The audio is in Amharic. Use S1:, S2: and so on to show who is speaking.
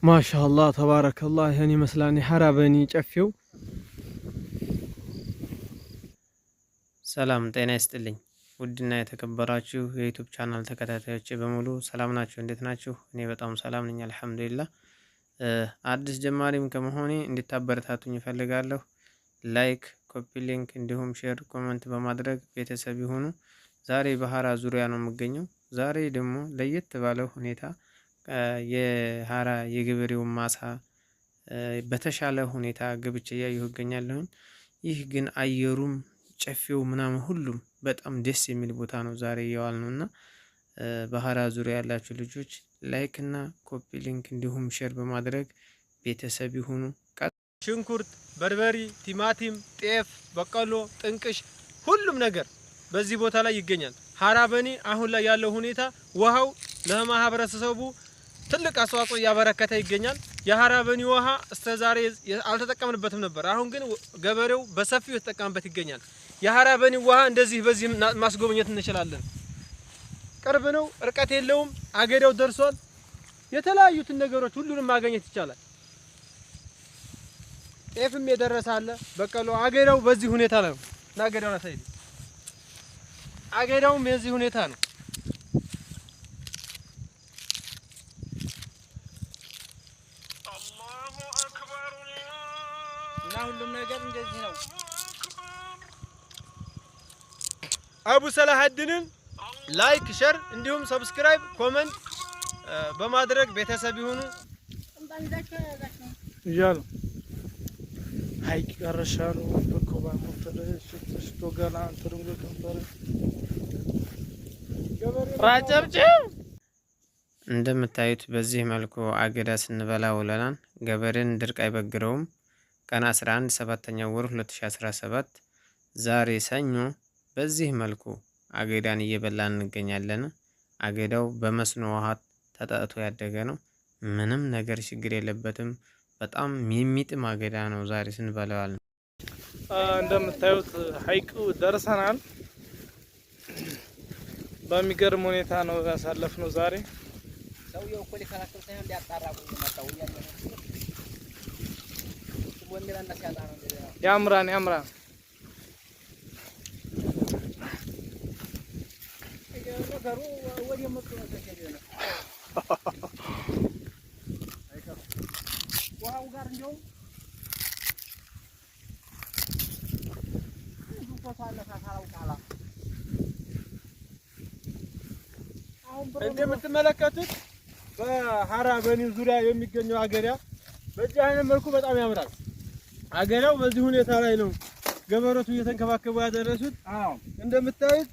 S1: ማሻአላህ ተባረከላህ ያኔ መስላኒ ሐራበኒ ጨፌው
S2: ሰላም ጤና ይስጥልኝ ውድና የተከበራችሁ የዩቲዩብ ቻናል ተከታታዮች በሙሉ ሰላም ናችሁ? እንዴት ናችሁ? እኔ በጣም ሰላም ነኝ አልሐምዱሊላህ። አዲስ ጀማሪም ከመሆኔ እንድታበረታቱኝ እፈልጋለሁ። ላይክ፣ ኮፒ ሊንክ እንዲሁም ሼር፣ ኮሜንት በማድረግ ቤተሰብ ይሁኑ። ዛሬ በሐራ ዙሪያ ነው የምገኘው። ዛሬ ደግሞ ለየት ባለው ሁኔታ የሐራ የገበሬው ማሳ በተሻለ ሁኔታ ገብቼ ያየሁ እገኛለሁኝ። ይህ ግን አየሩም ጨፌው ምናምን ሁሉም በጣም ደስ የሚል ቦታ ነው ዛሬ የዋልነውና በሐራ ዙሪያ ያላችሁ ልጆች ላይክ እና ኮፒ ሊንክ እንዲሁም ሼር በማድረግ ቤተሰብ ይሁኑ።
S1: ሽንኩርት፣ በርበሪ፣ ቲማቲም፣ ጤፍ፣ በቀሎ፣ ጥንቅሽ ሁሉም ነገር በዚህ ቦታ ላይ ይገኛል። ሐራ በኒ አሁን ላይ ያለው ሁኔታ ውሃው ለማህበረሰቡ ትልቅ አስተዋጽኦ እያበረከተ ይገኛል። የሐራ በኒ ውሃ እስከዛሬ አልተጠቀምንበትም ነበር። አሁን ግን ገበሬው በሰፊው የተጠቀመበት ይገኛል። የሐራ በኒ ውሃ እንደዚህ በዚህ ማስጎብኘት እንችላለን። ቅርብ ነው፣ ርቀት የለውም፣ አገዳው ደርሷል። የተለያዩትን ነገሮች ሁሉንም ማግኘት ይቻላል። ጤፍም የደረሰ አለ፣ በቀሎ አገዳው በዚህ ሁኔታ ነው። አገዳው ነው ሳይድ አገዳውም የዚህ ሁኔታ ነው። አላሁ አክበር እና ሁሉም ነገር እንደዚህ ነው። አቡ ሰላሐዲንን ላይክ ሼር እንዲሁም ሰብስክራይብ ኮሜንት በማድረግ ቤተሰብ ይሁኑ ይያሉ ሀይቅ ቀረሻሉ በኮባ ሞተረ ሽቶ ገና አንተሩን ገንበረ ራጨብጭ
S2: እንደምታዩት በዚህ መልኩ አገዳ ስንበላ ውለናል። ገበሬን ድርቅ አይበግረውም። ቀን 11 7ኛው ወር 2017 ዛሬ ሰኞ በዚህ መልኩ አገዳን እየበላን እንገኛለን። አገዳው በመስኖ ውሃ ተጠጥቶ ያደገ ነው። ምንም ነገር ችግር የለበትም። በጣም የሚጥም አገዳ ነው ዛሬ ስንበላዋል።
S1: እንደምታዩት ሀይቁ ደርሰናል። በሚገርም ሁኔታ ነው ያሳለፍነው ዛሬ።
S3: ሰውየው እኮ ሊከራከር ሳይሆን ሊያጣራቁ መጣው ያለ ነው። ወንደላና ሲያጣ ነው እንደዛ።
S1: ያምራን ነገሩ ወዲያ መጥቶ ነው ተሸገነ ዋው ጋር እንደው እንደምትመለከቱት በሐራ በኒ ዙሪያ የሚገኘው አገዳ በዚህ አይነት መልኩ በጣም ያምራል። አገዳው በዚህ ሁኔታ ላይ ነው ገበሬቱ እየተንከባከቡ ያደረሱት። እንደምታዩት